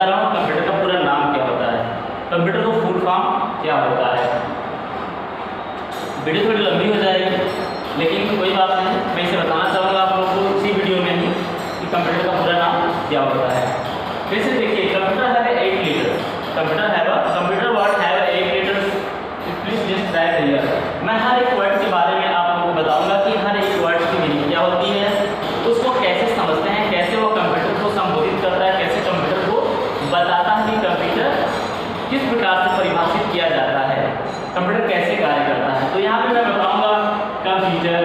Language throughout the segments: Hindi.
कंप्यूटर का पूरा नाम क्या होता है, कंप्यूटर का फुल फॉर्म क्या होता है। वीडियो थोड़ी लंबी हो जाएगी लेकिन कोई बात नहीं, मैं इसे बताना चाहूँगा आप लोगों को इसी वीडियो में ही कि कंप्यूटर का पूरा नाम क्या होता है। फिर से देखिए, computer have 8 litres, computer word have 8 litres, please just right here. मैं हर एक वर्ड के बारे में आप लोगों को बताऊंगा कि हर एक वर्ड की मीनिंग क्या होती है, उसको कैसे समझते हैं, कैसे वो कंप्यूटर को संबोधित करता है, कैसे कंप्यूटर को बताता है कि कंप्यूटर किस प्रकार से परिभाषित किया जाता है, कंप्यूटर कैसे कार्य करता है। तो यहाँ पे मैं बताऊंगा कंप्यूटर,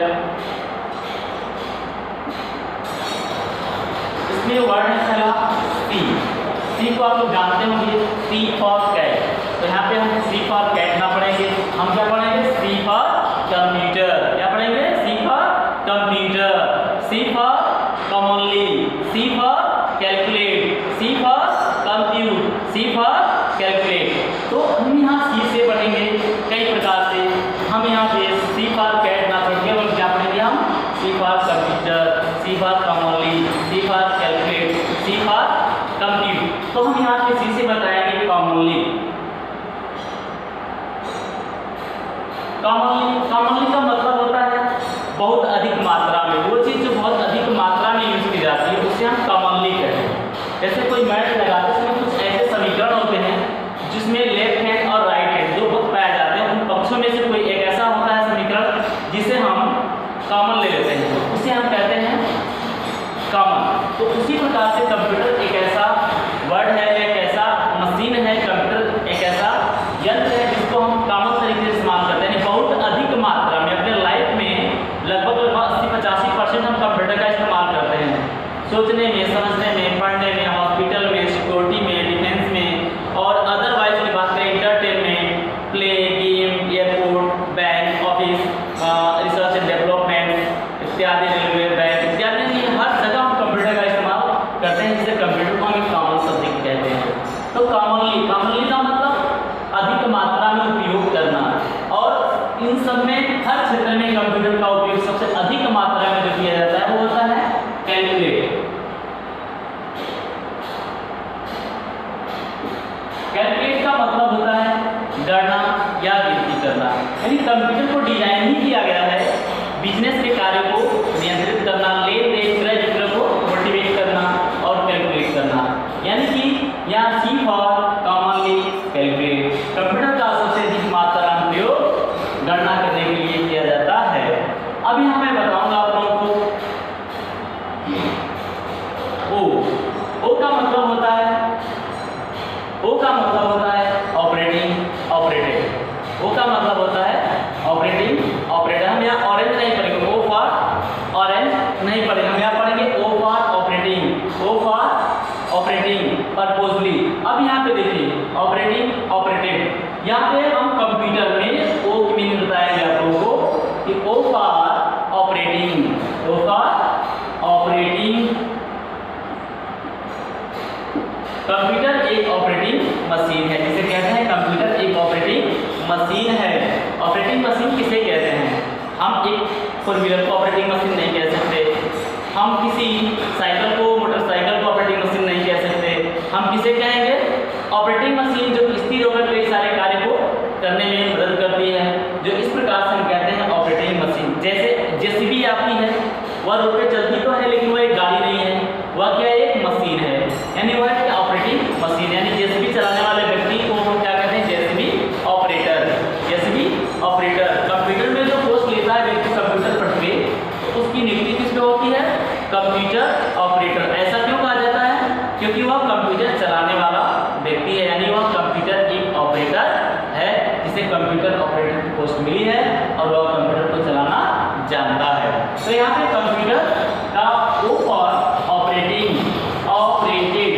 इसमें वर्ड है पहला सी को आप लोग जानते होंगे, सी फॉर कैट। तो यहाँ पे हम सी फॉर कैट ना पढ़ेंगे, हम क्या पढ़ेंगे, सी फॉर कंप्यूटर। क्या पढ़ेंगे, C for computer, C for commonly, C for calculate, C for compute, C for calculate. तो हम यहाँ सी से पढ़ेंगे कई प्रकार से, हम यहाँ पे सी फॉर कैट ना पढ़ के और क्या पढ़ेंगे, हम C for computer, C for commonly, C for calculate, C for compute. तो हम यहाँ पे सी से बताएंगे कॉमनली। कॉमनली का मतलब होता है बहुत अधिक मात्रा में, वो चीज़ जो बहुत अधिक मात्रा में यूज की जाती है उसे हम कॉमनली कहते हैं। जैसे कोई मैथ लगाते हैं, उसमें कुछ ऐसे समीकरण होते हैं जिसमें लेफ्ट हैंड और राइट हैंड दो पक्ष पाए जाते हैं, उन पक्षों में से कोई एक ऐसा होता है समीकरण जिसे हम कॉमन ले लेते हैं, उसे हम कहते हैं कॉमन। तो उसी प्रकार से कंप्यूटर एक ऐसा वर्ड है, एक ऐसा मशीन है, कंप्यूटर एक ऐसा यंत्र है जिसको हम कॉमन तरीके से इस्तेमाल करते हैं, बहुत अधिक मात्रा में अपने लाइफ में लगभग 80-85% हम कंप्यूटर का इस्तेमाल करते हैं, सोचने में, समझने में, पढ़ने में, हॉस्पिटल में, सिक्योरिटी में, डिफेंस में, और अदरवाइज की बात करें entertainment, play, game, airport, bank, office, research and development इत्यादि, रेलवे, बैंक इत्यादि, हर जगह हम कंप्यूटर का इस्तेमाल करते हैं, जिससे कंप्यूटर को हम एक कॉमन सब्जेक्ट कहते हैं। तो कॉमनली का मतलब अधिक मात्रा में उपयोग करना, और इन सब में हर क्षेत्र में कंप्यूटर का उपयोग सबसे अधिक मात्रा में जो किया जाता है वो होता है कैलकुलेट। कैलकुलेट का मतलब होता है गणना या गिनती करना, यानी कंप्यूटर को डिजाइन ही किया गया है बिजनेस के कार्य को नियंत्रित करना, लेन देन, क्रय विक्रय को मोटिवेट करना और कैलकुलेट करना। यानी कि यहाँ सी फॉर कॉमनली कैलकुलेट, कंप्यूटर का सबसे अधिक मात्रा में प्रयोग गणना करने के लिए किया जाता है। अब यहाँ मैं बताऊंगा आप लोगों को ओ का मतलब होता है, ओ का मतलब होता है ऑपरेटिंग, ऑपरेटेड। ओ का मतलब होता है ऑपरेटिंग, ऑपरेटर। हम यहाँ ऑरेंज नहीं पढ़ेंगे, ओ फॉर ऑरेंज नहीं पढ़ेंगे, हम यहाँ पढ़ेंगे O for operating, O for operating purposely. अब यहाँ पे देखिए ऑपरेटिंग, ऑपरेटेड, यहाँ पे हम कंप्यूटर में ओ की मीनिंग बताएंगे आप लोगों को कि O for operating, O for operating. Computer एक ऑपरेटिंग मशीन है, जिसे कहते हैं कंप्यूटर एक ऑपरेटिंग मशीन है। ऑपरेटिंग मशीन किसे कहते हैं, हम एक फोर व्हीलर को ऑपरेटिंग मशीन नहीं कह सकते, हम किसी साइकिल को, मोटरसाइकिल को ऑपरेटिंग मशीन नहीं कह सकते, हम किसे कहेंगे, ऑपरेटिंग मशीन जो स्थिर होकर कई सारे कार्य को करने में मदद करती है, जो इस प्रकार से हम कहते हैं ऑपरेटिंग मशीन। जैसे जेसीबी आपकी है, वह रोड पे चलती तो है लेकिन वह एक गाड़ी नहीं है, वह क्या है, एक मशीन है, यानी वह एक ऑपरेटिंग मशीन। यानी जेसीबी चलाने वाले व्यक्ति को हम क्या कहते हैं, JCB operator, JCB operator. Computer में जो पोस्ट लेता है व्यक्ति कंप्यूटर पर पे, तो उसकी नियुक्ति किस पे होती है, कंप्यूटर ऑपरेटर। ऐसा क्यों कहा जाता है, क्योंकि वह कंप्यूटर चलाने वाला व्यक्ति है, यानी वह कंप्यूटर एक ऑपरेटर है, जिसे कंप्यूटर ऑपरेटर की पोस्ट मिली है और वह कंप्यूटर को चलाना जानता है। तो यहाँ पे कंप्यूटर का O for operating, operated.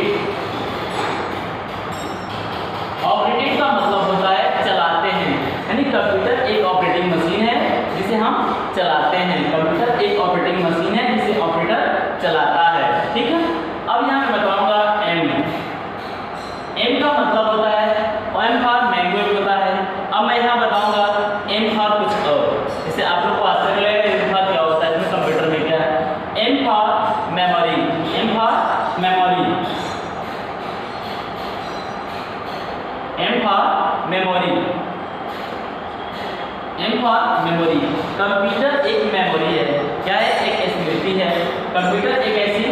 Operated का मतलब होता है चलाते हैं, यानी कंप्यूटर एक ऑपरेटिंग मशीन है जिसे हम चलाते हैं, कंप्यूटर एक ऑपरेटिंग मशीन है जिसे ऑपरेटर चलाता है। ठीक है, अब यहाँ मैं बताऊंगा एम। एम का मतलब होता है, एम फॉर मैंगो होता है। अब मैं यहाँ बताऊंगा एम फॉर कुछ और, जैसे आप लोग को आश्चर्य लगेगा एम फॉर क्या होता है, इसमें कंप्यूटर में क्या है, M for memory, M for memory. M for memory, M for memory. Computer एक मेमोरी है, क्या है? एक स्मृति है। कंप्यूटर एक ऐसी,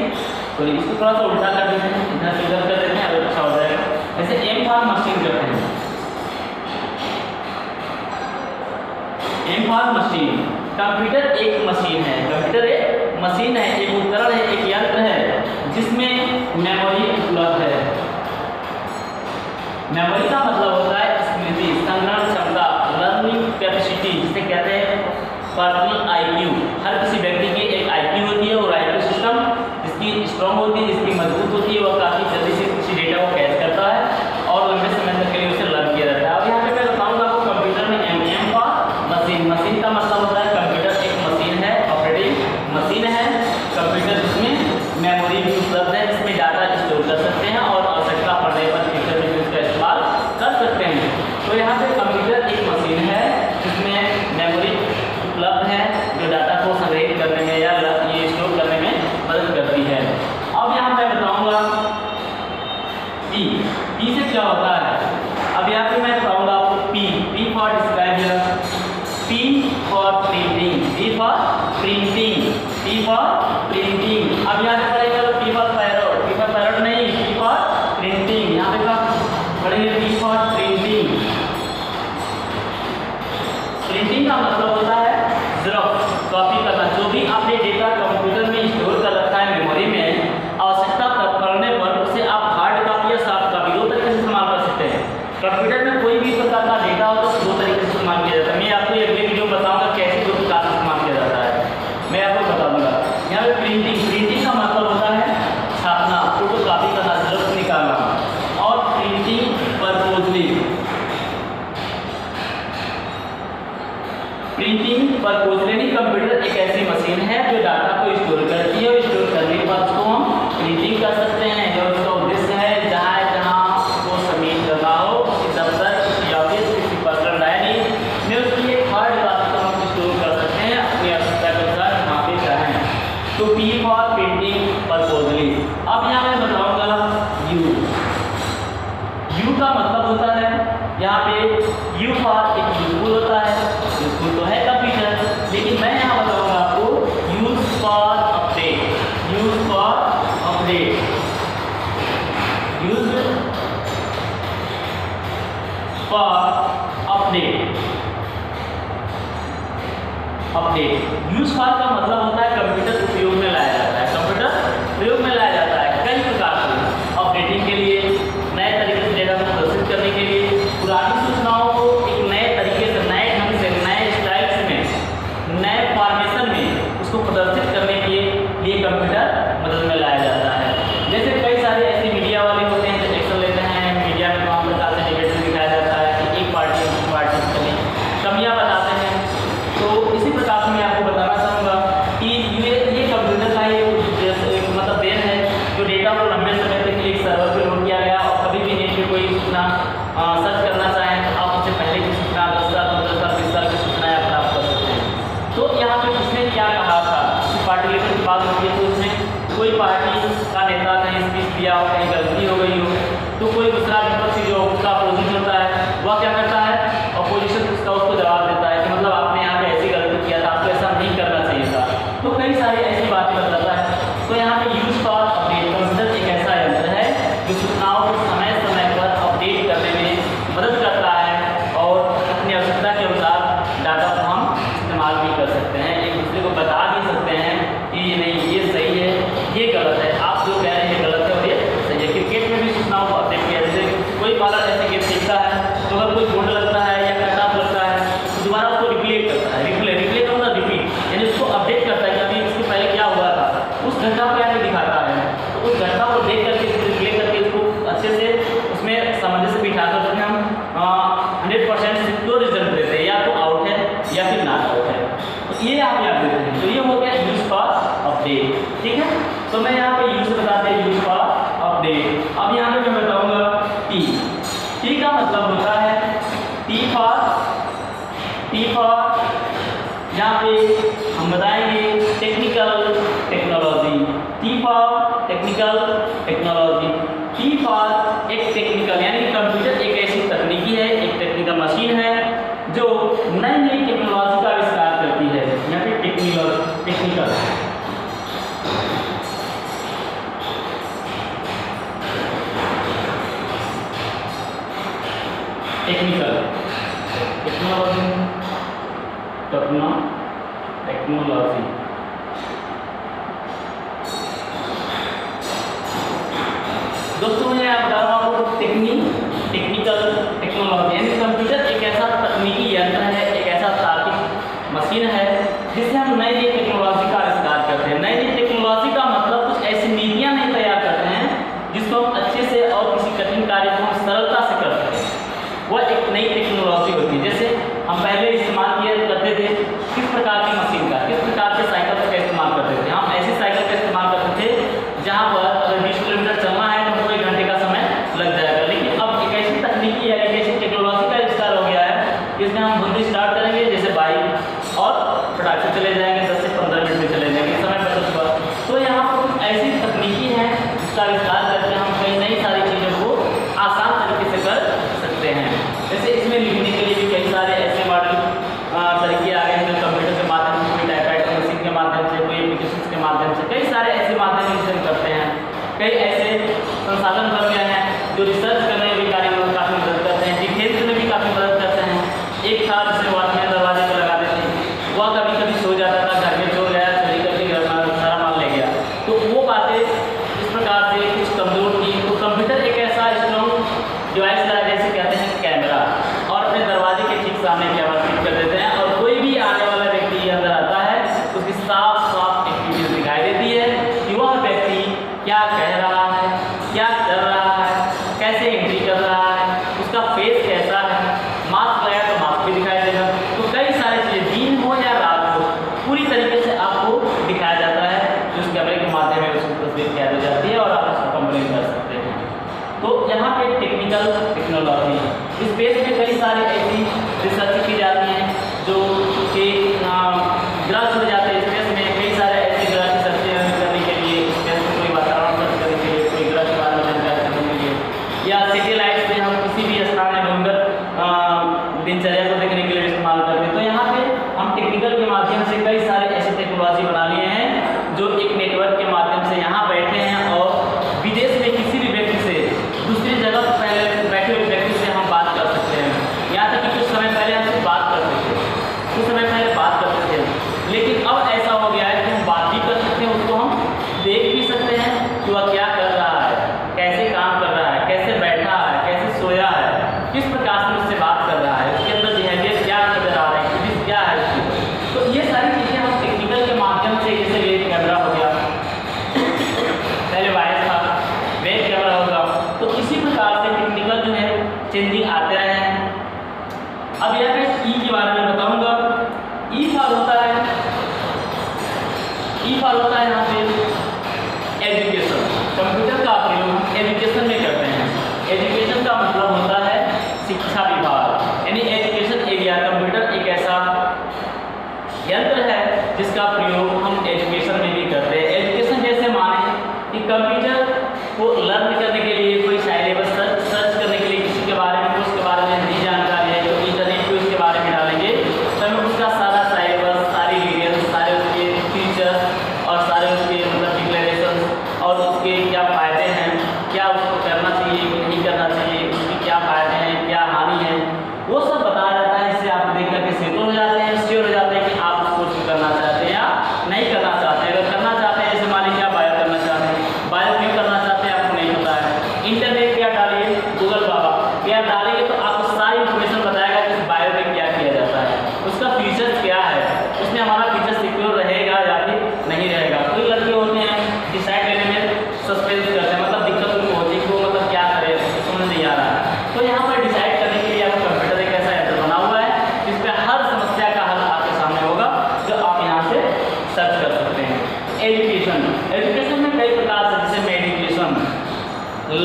सॉरी इसको थोड़ा सा उल्टा कर देते हैं, इधर से उधर कर देते हैं, अब अच्छा हो जाएगा। ऐसे M फॉर मशीन करते हैं, M फॉर मशीन। कंप्यूटर एक मशीन है, कंप्यूटर एक मशीन है, एक उपकरण है, एक यंत्र है जिसमें मेमोरी उपलब्ध है। मेमोरी का मतलब होता है स्मृति, संग्रहण क्षमता, लर्निंग कैपेसिटी, जिसे कहते हैं पर्सनल आईक्यू। हर किसी व्यक्ति की एक आईक्यू होती है और आईक्यू सिस्टम जिसकी स्ट्रॉन्ग होती है, जिसकी मजबूत होती है, वह काफ़ी जल्दी से किसी डेटा को कैच करता है और लंबे समय तक के लिए उसे लर्न किया जाता है। अब यहाँ पे मैं बताऊँगा आपको कंप्यूटर में M का मशीन। मशीन का मतलब होता है कंप्यूटर एक मशीन है, ऑपरेटिंग मशीन है कंप्यूटर, जिसमें मेमोरी भी उपलब्ध है, जिसमें डाटा स्टोर कर सकते हैं और आवश्यकता पड़ने पर फ्यूचर में उसका इस्तेमाल कर सकते हैं। तो यहाँ पे कंप्यूटर एक मशीन है जिसमें मेमोरी उपलब्ध है जो डाटा को संग्रहित करने में या ये स्टोर करने में मदद करती है। अब यहाँ मैं बताऊँगा पी से क्या होता है। अब यहाँ पे मैं बताऊँगा आपको P for describe, P for printing, P for printing, P for printing. अब यहाँ पे पढ़ेगा तो P for parrot, P for parrot नहीं, P फॉर प्रिंटिंग। यहाँ पे कब पढ़ेंगे? P for printing. प्रिंटिंग का मतलब होता है जेरॉक्स, कॉपी करना। जो भी आपने डेटा कंप्यूटर में स्टोर कर रखा है मेमोरी में, आवश्यकता पड़ने पर उसे आप हार्ड कॉपी या सॉफ्ट कॉपी दो तरीके से इस्तेमाल कर सकते हैं। कंप्यूटर में कोई भी प्रकार का डेटा हो तो दो तरीके से इस्तेमाल किया जाता है। मैं आपको अगले वीडियो में बताऊंगा कैसे दो प्रकार से इस्तेमाल किया जाता है, मैं आपको बता दूंगा। यहाँ पे प्रिंटिंग का मतलब होता है छापना, फोटो कॉपी करना, जेरॉक्स निकालना। और प्रिंटिंग परपोजली, प्रिंटिंग परपोजली कंप्यूटर एक ऐसी मशीन है जो डाटा को स्टोर करती है और स्टोर करने के बाद उसको हम प्रिंटिंग कर सकते हैं। जो उसका उद्देश्य है जहाँ को सबमिट करना हो, किसी दफ्तर, किसी ऑफिस, किसी पर्सनल डायरी में उसकी एक हार्ड कॉपी को हम स्टोर कर सकते हैं अपनी आवश्यकता के अनुसार वहाँ पे चाहें। तो P फॉर प्रिंटिंग परपोजली। अब यहाँ मैं बताऊँगा U का मतलब होता है यहाँ पे U फॉर एक यूजफुल होता है, यूजफुल तो है कंप्यूटर, लेकिन मैं यहाँ बताऊँगा आपको use for update, use for update, use for update, update. Use for का मतलब होता है कंप्यूटर उपयोग में लाया जाता है, कंप्यूटर प्रयोग में लाया जाता है कई प्रकार से, अपडेटिंग के लिए, नए तरीके से डेटा को प्रदर्शित करने के लिए, पुरानी सूचनाओं को एक नए तरीके से, नए ढंग से, नए स्टाइल्स में, नए फॉर्मेशन में उसको प्रदर्शित करने के लिए कंप्यूटर मदद में लाया जाता है। जैसे कई सारे ऐसे मीडिया वाले होते हैं जो एक्शन लेते हैं, मीडिया में तमाम प्रकार से डिबेट में दिखाया जाता है कि एक पार्टी दूसरी पार्टी की कमियाँ बताते हैं। तो इसी प्रकार से मैं आपको बताना चाहूँगा कि ये कंप्यूटर का एक मतलब देन है जो डेटा को लंबे समय तक एक सर्वर पर लोड किया गया और कभी भी नेट पर कोई सूचना सर्च करना चाहें तो आप उससे पहले की सूचना 10 साल, 15 साल, 20 साल की सूचनाएँ आप प्राप्त कर सकते हैं। तो यहाँ पे किसने क्या कहा था, किसी पार्टी लेकर की बात होती है तो उसमें कोई पार्टी का नेता कहीं स्पीच दिया हो, कहीं गलती हो गई हो, तो कोई दूसरा विपक्षी जो उसका अपोजिशन होता है वह क्या करता है, अपोजिशन उसका उसको जवाब देता है कि मतलब आपने यहाँ पे ऐसी गलती किया था, आपको ऐसा नहीं करना चाहिए था। तो कई सारी ऐसी बातें बताता है। तो यहाँ पे यूज फॉर अपडेट, कंप्यूटर एक ऐसा यंत्र है जो सूचनाओं को समय समय पर अपडेट करने में मदद करता है और अपनी आवश्यकता के अनुसार डाटा को हम इस्तेमाल भी कर सकते हैं, एक दूसरे को बता भी सकते हैं कि ये नहीं, ये सही है, ये गलत है, आप जो कह रहे हैं ये गलत है और ये सही है। क्रिकेट में भी सूचनाओं को अपडेट किया, जैसे कोई बॉलर ऐसे गेम खेलता है तो अगर कोई बोल्ड लगता है या कट ऑफ लगता है तो दोबारा उसको रिप्ले करता है, रिप्ले का मतलब रिपीट, यानी उसको अपडेट करता है कि अभी इसके पहले क्या हुआ था, उस घटना को यहाँ पे दिखाता है। तो उस घटना को देख करके रिप्ले करके उसको अच्छे से उसमें सामंजस्य बिठा कर हम 100% सिक्योर रिजल्ट देते हैं, या तो आउट है या फिर नॉट आउट है। तो ये आप याद देते हैं। तो ये हो गया यूज फॉर अपडेट, ठीक है। तो मैं यहाँ पे यूज बताते हैं यूज फॉर अपडेट। अब यहाँ पे मैं बताऊँगा टी का मतलब होता है टी फॉर यहाँ पे हम बताएंगे technical technology, T for technical technology, T for एक टेक्निकल यानी कंप्यूटर एक ऐसी तकनीक टेक्निकल, टेक्नोलॉजी, टेक्नोलॉजी। दोस्तों मैं आप बता रहा हूँ आपको टेक्निकल टेक्नोलॉजी यानी कंप्यूटर एक ऐसा तकनीकी यंत्र है, एक ऐसा तार्किक मशीन है जिससे हम नई नई टेक्नोलॉजी का आविष्कार करते हैं। नई नई टेक्नोलॉजी का मतलब कुछ ऐसी नीतियाँ नहीं तैयार करते हैं जिसको हम अच्छे से और किसी कठिन कार्य को हम सरलता से कर सकते हैं। वह एक नई टेक्नोलॉजी होती है। जैसे हम पहले इस्तेमाल किया करते थे किस प्रकार की मशीन का, किस प्रकार के साइकिल का इस्तेमाल करते थे। हम ऐसी साइकिल का इस्तेमाल करते थे जहाँ पर अगर 20 किलोमीटर चलना है तो हमको 1 घंटे का समय लग जाएगा। लेकिन अब एक ऐसी तकनीकी या एक ऐसी टेक्नोलॉजी का आविष्कार हो गया है जिसमें हम खुद स्टार्ट करेंगे, जैसे बाइक, और फटाक से चले जाएंगे, 10 से 15 मिनट में चले जाएंगे, समय बचत हुआ। तो यहाँ पर कुछ ऐसी तकनीकी है जिसका आविष्कार करके हम कई नई सारी चीज़ों को आसान तरीके से कर सकते हैं। जैसे इसमें लिखने के लिए भी कई सारे ऐसे मॉडल तरीके आ गए हैं, कंप्यूटर के माध्यम से, कोई टाइपराइटर मशीन के माध्यम से, कोई एप्लीकेशन के माध्यम से, कई सारे ऐसे माध्यम से हम करते हैं। कई ऐसे संसाधन बन गए हैं जो रिसर्च करने में भी कार्य में काफ़ी मदद करते हैं, डिफेंस में भी काफ़ी मदद करते हैं। एक था जिसे वॉचमैन दरवाजे पर लगा देते हैं, वह कभी कभी सो जाता था, घर में चोर गया, चोरी करके घर में सारा माल ले गया। तो वो बातें इस प्रकार से कुछ कमजोर थी। तो कंप्यूटर एक ऐसा स्ट्रॉन्ग डिवाइस लाया जैसे कहते हैं कैमरा, और अपने दरवाजे के ठीक सामने कैमरा फिट कर देते हैं, और कोई भी आने वाला व्यक्ति अंदर आता है उसकी साफ साफ एक्टिविटीज दिखाई देती है कि वह व्यक्ति क्या कह रहा है, क्या कर रहा है, कैसे एंट्री कर रहा है, उसका फेस कैसा है, मास्क लगाया तो मास्क भी दिखाई देगा। तो कई सारी चीज़ें दिन हो या रात हो पूरी तरीके से आपको दिखाया जाता है, जो उस कैमरे के माध्यम से उसकी तस्वीर कैद हो जाती है और आप उसको कंप्लेन कर सकते हैं। तो यहाँ पे टेक्निकल टेक्नोलॉजी इस बेस में कई सारी ऐसी रिसर्च की जाती हैं जो कि ग्रह छुड़ जाते हैं स्पेस में। कई सारे ऐसे ग्रह की सर्च करने के लिए, स्पेस में कोई वातावरण सर्च करने के लिए, कोई ग्रह के बारे में जानकारी करने के लिए, या सैटेलाइट से हम किसी भी स्थान में घूमकर दिनचर्या को देखने के लिए इस्तेमाल करते हैं। तो यहाँ पे हम टेक्निकल के माध्यम से कई सारे ऐसे टेक्नोलॉजी बना लिए हैं जो एक नेटवर्क के माध्यम से यहाँ बैठे हैं और विदेश में किसी भी व्यक्ति से, दूसरी जगह पहले बैठे हुए व्यक्ति से हम बात कर सकते हैं। यहाँ तक कि कुछ समय पहले हमसे बात करते थे, कुछ समय पहले बात करते थे, लेकिन अब ऐसा हो गया है कि हम बात भी कर सकते हैं, उसको हम देख भी सकते हैं कि वह क्या कर रहा है, कैसे काम कर रहा है, कैसे बैठा है, कैसे सोया है, किस प्रकार से उससे बात कर रहा है, उसके अंदर बिहेवियर क्या नजर आ रहा है, किस क्या है उसकी। तो ये सारी चीज़ें हम टेक्निकल के माध्यम से, जैसे वेब कैमरा हो गया, पहले वायस था, वेब कैमरा होगा, तो इसी प्रकार से टेक्निकल जो है चेंजिंग आते रहे हैं। अब यहाँ पे ई के बारे में बताऊंगा। ई फॉर होता है, ई फॉर होता है यहाँ पे एजुकेशन। कंप्यूटर का प्रयोग हम एजुकेशन में करते हैं। एजुकेशन का मतलब होता है शिक्षा विभाग, यानी एजुकेशन एरिया। कंप्यूटर एक ऐसा यंत्र है जिसका प्रयोग हम एजुकेशन में भी करते हैं। एजुकेशन जैसे माने कि कंप्यूटर को लर्न करने के लिए, कोई सिलेबस सर्च करने के लिए, किसी के बारे में, उसके बारे में नहीं जानकारी है, तो इंटरनेट पे उसके बारे में डालेंगे तो हमें उसका सारा सिलेबस, सारी डिटेल्स, सारे उसके फीचर्स और सारे उसके मतलब डिक्लेरेशन और उसके क्या फ़ायदे हैं, क्या उसको करना चाहिए, नहीं करना चाहिए, उसके क्या फ़ायदे हैं, क्या हानि है, वो सब बताया जाता है। इससे आप देख करके सेटल हो जाते हैं, श्योर हो जाते हैं कि आप उस कोर्स को करना चाहते हैं या नहीं करना चाहते हैं। अगर करना चाहते हैं, जैसे मान लीजिए आप बायो करना चाहते हैं, बायो क्यों करना चाहते हैं आपको नहीं पता है, इंटरनेट पे आप डालिए, गूगल बाबा पे आप डालेंगे तो आपको सारी इन्फॉर्मेशन बताएगा कि बायो में क्या किया जाता है, उसका फीचर्स क्या है, उसमें हमारा फीचर सिक्योर रहेगा या फिर नहीं रहेगा। कोई लड़के होते हैं डिसाइड लेने में सस्पेंस करते हैं, मतलब दिक्कत उनको होती है कि वो मतलब क्या करे, समझ नहीं आ रहा है। तो यहाँ पर डिसाइड करने के लिए आपको कंप्यूटर एक ऐसा यंत्र बना हुआ है जिस पर हर समस्या का हल आपके सामने होगा, जो आप यहाँ से सर्च कर सकते हैं। एजुकेशन, एजुकेशन में कई प्रकार से, जैसे मेडिटेशन,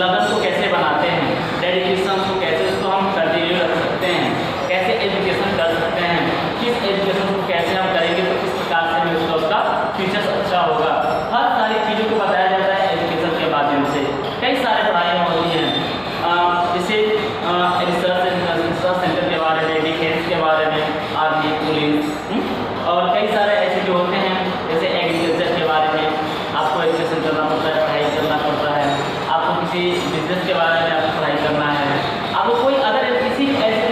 लगन को कैसे बनाते हैं, डेडिकेशन को कैसे उसको हम कंटिन्यू रख सकते हैं, कैसे एजुकेशन कर सकते हैं, किस एजुकेशन को कैसे हम करेंगे तो किस प्रकार से उसका फीचर्स अच्छा होगा, हर सारी चीज़ों को बताया जाता है एजुकेशन के माध्यम से। कई सारे पढ़ाइयाँ होती हैं, जैसे रिसर्च सेंटर के बारे में, डिफेंस के बारे में, आर्मी, पुलिस, और कई सारे ऐसे जो होते हैं, जैसे एग्रीकल्चर के बारे में आपको एजुकेशन करना पड़ता है, पढ़ाई करना पड़ता है। आपको किसी बिजनेस के बारे में आपको पढ़ाई करना है, आपको कोई अदर किसी ऐसे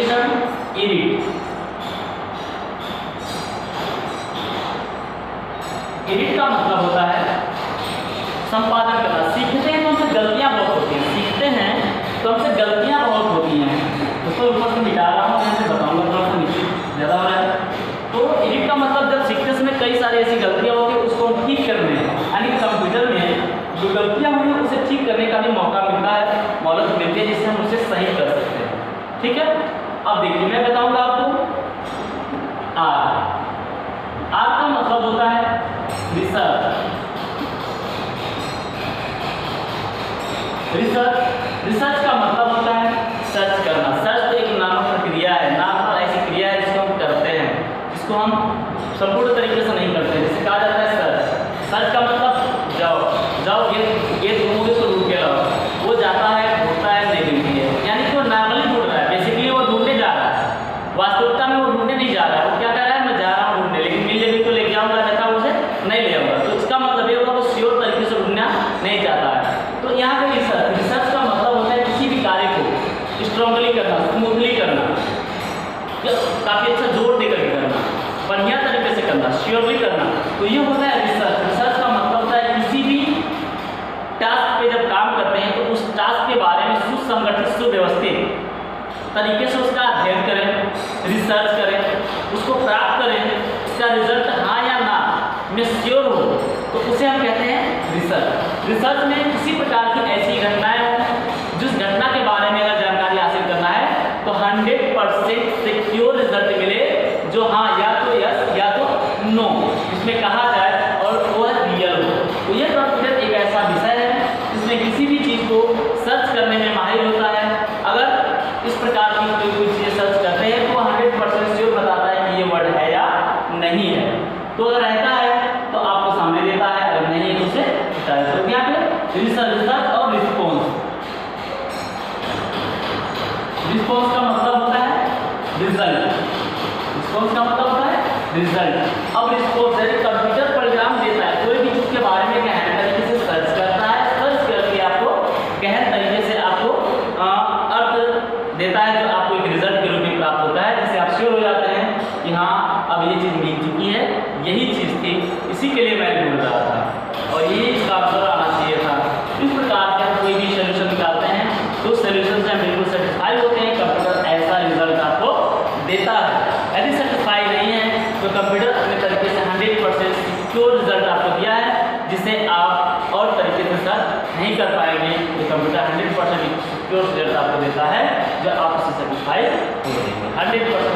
एप्लीकेशन एडिट। एडिट का मतलब होता है संपादन करना। सीखते हैं तो हमसे गलतियां बहुत होती हैं, सीखते हैं तो हमसे गलतियां बहुत होती हैं। उसको ऊपर से मिटा रहा हूँ, मैं बताऊंगा, थोड़ा सा नीचे ज़्यादा हो रहा है। तो एडिट का मतलब जब सीखते समय कई सारी ऐसी गलतियां होती हैं, उसको हम ठीक करने हैं, यानी कि कंप्यूटर में जो गलतियां हुई हैं उसे ठीक करने का भी मौका मिलता है, मोहलत मिलती है, जिससे हम उसे सही कर सकते हैं। ठीक है, अब देखिए मैं बताऊंगा आपको आर। आर का मतलब होता है रिसर्च। रिसर्च का मतलब होता है सर्च करना। सर्च तो एक नामक प्रक्रिया है, नाम ऐसी क्रिया है जिसको हम करते हैं, जिसको हम संपूर्ण तरीके से नहीं करते, जिसे कहा जाता है सर्च। सर्च का मतलब जाओ ये ढूंढो तो ढूंढ के लाओ। वो जाता है, ढूंढता है, नहीं मिलती है, यानी कि वो नॉर्मली ढूंढ रहा है, बेसिकली वो ढूंढने जा रहा है। वास्तविकता में वो ढूंढने नहीं जा रहा है, वो क्या कर रहा है, मैं जा रहा हूँ ढूंढने, लेकिन मिल जाएगी तो लेके आऊँगा, देखा उसे नहीं ले आऊँगा। तो इसका मतलब ये होगा वो श्योर तरीके से ढूंढना नहीं चाहता है। तो यहाँ पे रिसर्च का मतलब होता है किसी भी कार्य को स्ट्रांगली करना, स्मूथली करना, काफ़ी अच्छा जोर देकर के करना, बढ़िया तरीके से करना, श्योरली करना। तो ये होता है रिसर्च। रिसर्च का मतलब होता है किसी भी टास्क पे जब काम करते हैं तो उस टास्क के बारे में सुसंगठित, सुव्यवस्थित तरीके से उसका अध्ययन करें, रिसर्च करें, उसको प्राप्त करें, उसका रिजल्ट हाँ या ना में श्योर हो, तो उसे हम कहते हैं रिसर्च। रिसर्च में किसी प्रकार की ऐसी घटनाएं हों जिस घटना के बारे में अगर जानकारी हासिल करना है तो 100% सिक्योर रिजल्ट मिले, जो हाँ या तो यस या तो नो इसमें कहा जाए और वो रियल हो। तो ये कंप्यूटर एक ऐसा विषय है जिसमें किसी भी चीज़ को सर्च करने में माहिर होता है। अगर इस प्रकार की कोई चीज़ सर्च करते हैं तो 100% श्योर बताता है कि ये वर्ड है या नहीं है। तो अगर रहता है तो आपको सामने देता है, अगर नहीं है तो उसे हटा देता है। तो यहाँ पे रिसर्च और रिस्पॉन्स। रिस्पॉन्स का मतलब होता है रिजल्ट। रिस्पॉन्स का मतलब होता है रिजल्ट। अब रिस्पॉन्स है कंप्यूटर प्रोग्राम देता है, कोई भी चीज़ के बारे में गहन तरीके से सर्च करता है, सर्च करके आपको गहन तरीके से आपको अर्थ देता है, जो आपको एक रिजल्ट के रूप में प्राप्त होता है, जिससे आप श्योर हो जाते हैं कि हाँ अब ये चीज़ मिल चुकी है, यही चीज़ थी, इसी के लिए मैं ढूंढ रहा था और यही इसका आंसर आना चाहिए था। इस प्रकार से हम कोई भी सोल्यूशन निकालते हैं तो सोल्यूशन से हम बिल्कुल सेटिस्फाई होते हैं, कंप्यूटर ऐसा रिजल्ट आपको देता है। यदि सेटिस्फाई नहीं है तो कंप्यूटर अपने तरीके से 100% सिक्योर रिजल्ट आपको दिया है, जिसे आप और तरीके से सर्च नहीं कर पाएंगे। तो कंप्यूटर 100% सिक्योर रिजल्ट आपको देता है, जो आप उससे सेटिस्फाई हो जाएंगे। 100%